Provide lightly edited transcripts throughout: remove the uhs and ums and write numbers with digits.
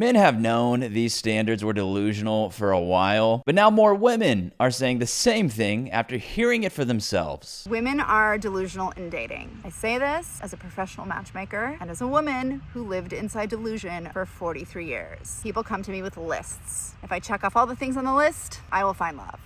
Men have known these standards were delusional for a while, but now more women are saying the same thing after hearing it for themselves. Women are delusional in dating. I say this as a professional matchmaker and as a woman who lived inside delusion for 43 years. People come to me with lists. If I check off all the things on the list, I will find love.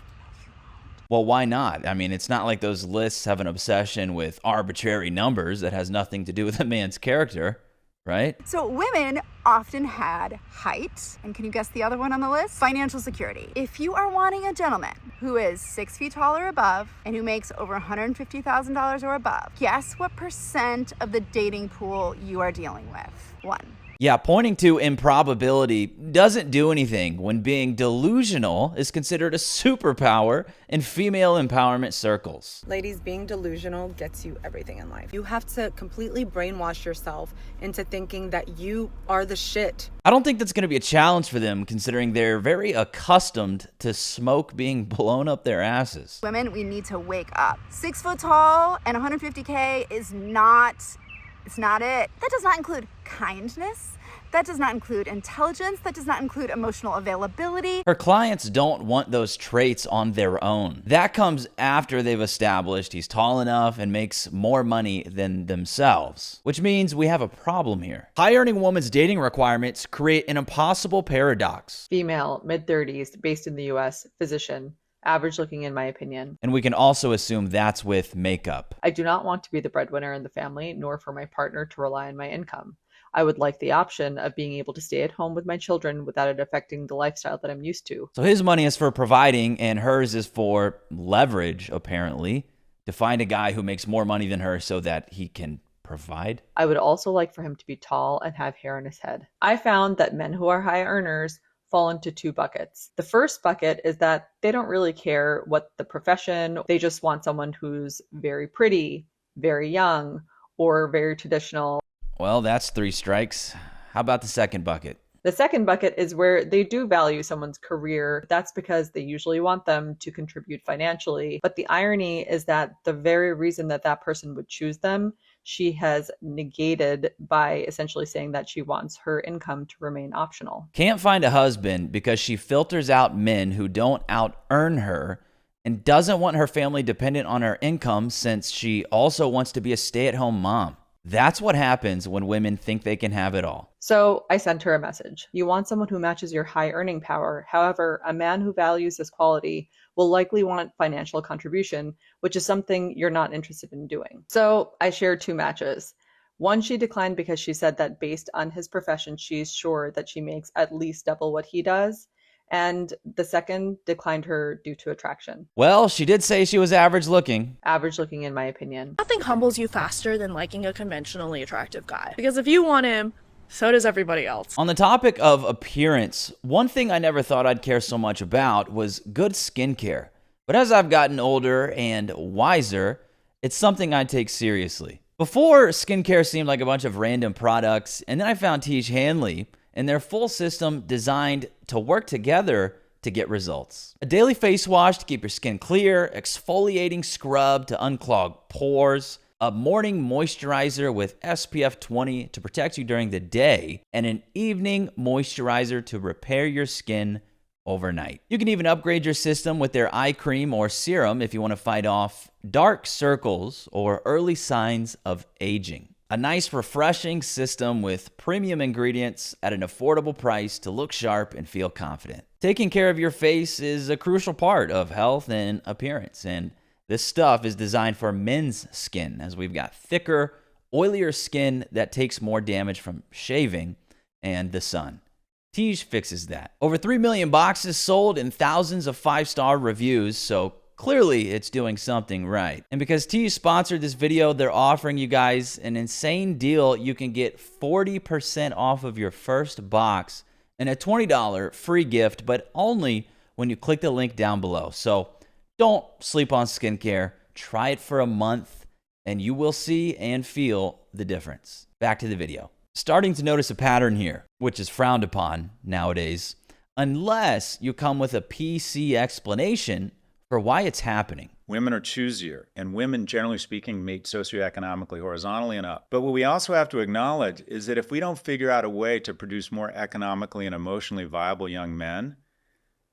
Well, why not? I mean, it's not like those lists have an obsession with arbitrary numbers that has nothing to do with a man's character, right? So women often had height, and can you guess the other one on the list? Financial security. If you are wanting a gentleman who is 6 feet tall or above and who makes over $150,000 or above, guess what percent of the dating pool you are dealing with? 1. Yeah, pointing to improbability doesn't do anything when being delusional is considered a superpower in female empowerment circles. Ladies, being delusional gets you everything in life. You have to completely brainwash yourself into thinking that you are the shit. I don't think that's going to be a challenge for them, considering they're very accustomed to smoke being blown up their asses. Women, we need to wake up. 6 foot tall and 150K is not... It's not it. That does not include kindness. That does not include intelligence. That does not include emotional availability. Her clients don't want those traits on their own. That comes after they've established he's tall enough and makes more money than themselves, which means we have a problem here. High-earning woman's dating requirements create an impossible paradox. Female, mid-30s, based in the US, physician. Average looking in my opinion. And we can also assume that's with makeup. I do not want to be the breadwinner in the family, nor for my partner to rely on my income. I would like the option of being able to stay at home with my children without it affecting the lifestyle that I'm used to. So his money is for providing and hers is for leverage, apparently, to find a guy who makes more money than her so that he can provide. I would also like for him to be tall and have hair on his head. I found that men who are high earners fall into 2 buckets. The first bucket is that they don't really care what the profession, they just want someone who's very pretty, very young, or very traditional. Well, that's 3 strikes. How about the second bucket? The second bucket is where they do value someone's career. That's because they usually want them to contribute financially. But the irony is that the very reason that that person would choose them, she has negated by essentially saying that she wants her income to remain optional. Can't find a husband because she filters out men who don't out-earn her and doesn't want her family dependent on her income since she also wants to be a stay-at-home mom. That's what happens when women think they can have it all. So I sent her a message. You want someone who matches your high earning power. However, a man who values this quality will likely want financial contribution, which is something you're not interested in doing. So I shared 2 matches. One she declined because she said that based on his profession, she's sure that she makes at least double what he does. And the second declined her due to attraction. Well, she did say she was average looking. Average looking in my opinion. Nothing humbles you faster than liking a conventionally attractive guy. Because if you want him, so does everybody else. On the topic of appearance, one thing I never thought I'd care so much about was good skincare. But as I've gotten older and wiser, it's something I take seriously. Before, skincare seemed like a bunch of random products, and then I found Tiege Hanley and their full system designed to work together to get results. A daily face wash to keep your skin clear, exfoliating scrub to unclog pores, a morning moisturizer with SPF 20 to protect you during the day, and an evening moisturizer to repair your skin overnight. You can even upgrade your system with their eye cream or serum if you want to fight off dark circles or early signs of aging. A nice, refreshing system with premium ingredients at an affordable price to look sharp and feel confident. Taking care of your face is a crucial part of health and appearance, and this stuff is designed for men's skin, as we've got thicker, oilier skin that takes more damage from shaving and the sun. Tiege fixes that. Over 3 million boxes sold and thousands of 5-star reviews, so clearly, it's doing something right. And because Tiege sponsored this video, they're offering you guys an insane deal. You can get 40% off of your first box and a $20 free gift, but only when you click the link down below. So don't sleep on skincare. Try it for a month, and you will see and feel the difference. Back to the video. Starting to notice a pattern here, which is frowned upon nowadays, unless you come with a PC explanation for why it's happening. Women are choosier, and women, generally speaking, mate socioeconomically, horizontally and up. But what we also have to acknowledge is that if we don't figure out a way to produce more economically and emotionally viable young men,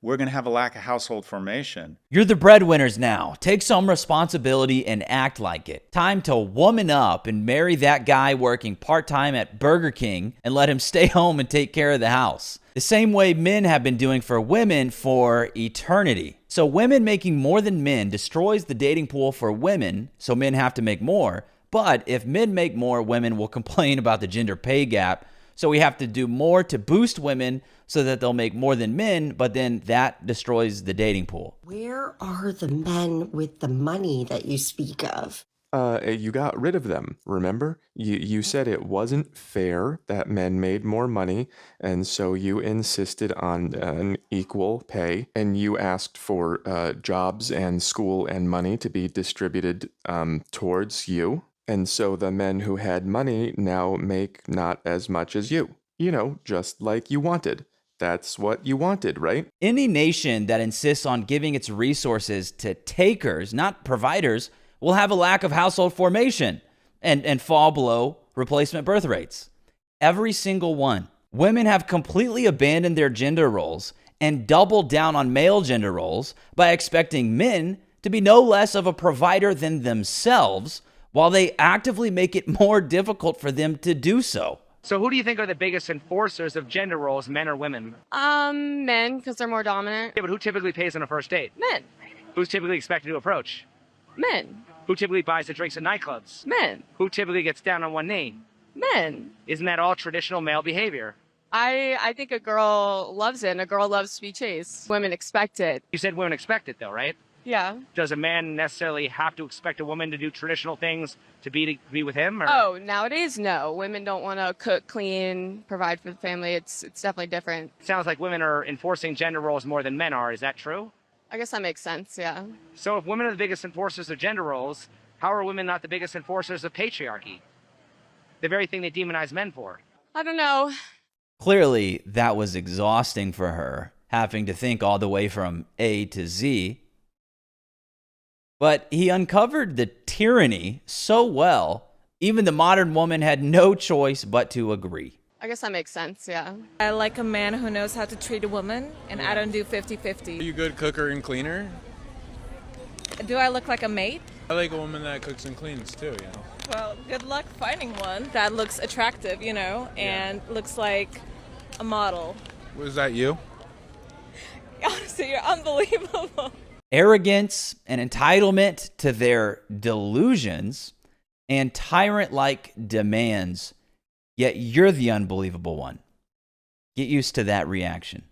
we're going to have a lack of household formation. You're the breadwinners now. Take some responsibility and act like it. Time to woman up and marry that guy working part-time at Burger King and let him stay home and take care of the house. The same way men have been doing for women for eternity. So women making more than men destroys the dating pool for women, so men have to make more. But if men make more, women will complain about the gender pay gap. So we have to do more to boost women so that they'll make more than men, but then that destroys the dating pool. Where are the men with the money that you speak of? You got rid of them, remember? You said it wasn't fair that men made more money, and so you insisted on an equal pay, and you asked for jobs and school and money to be distributed towards you. And so the men who had money now make not as much as you. You know, just like you wanted. That's what you wanted, right? Any nation that insists on giving its resources to takers, not providers, will have a lack of household formation and fall below replacement birth rates. Every single one. Women have completely abandoned their gender roles and doubled down on male gender roles by expecting men to be no less of a provider than themselves, while they actively make it more difficult for them to do so. So who do you think are the biggest enforcers of gender roles, men or women? Men, because they're more dominant. Yeah, but who typically pays on a first date? Men. Who's typically expected to approach? Men. Who typically buys the drinks at nightclubs? Men. Who typically gets down on one knee? Men. Isn't that all traditional male behavior? I think a girl loves it and a girl loves to be chased. Women expect it. You said women expect it though, right? Yeah. Does a man necessarily have to expect a woman to do traditional things to be with him? Or? Oh, nowadays, no. Women don't want to cook, clean, provide for the family. It's definitely different. It sounds like women are enforcing gender roles more than men are. Is that true? I guess that makes sense, yeah. So if women are the biggest enforcers of gender roles, how are women not the biggest enforcers of patriarchy? The very thing they demonize men for. I don't know. Clearly, that was exhausting for her, having to think all the way from A to Z. But he uncovered the tyranny so well, even the modern woman had no choice but to agree. I guess that makes sense, yeah. I like a man who knows how to treat a woman, and I don't do 50-50. Are you a good cooker and cleaner? Do I look like a mate? I like a woman that cooks and cleans too, you know. Well, good luck finding one that looks attractive, you know, and looks like a model. Was that you? Honestly, you're unbelievable. Arrogance and entitlement to their delusions and tyrant-like demands, yet you're the unbelievable one. Get used to that reaction.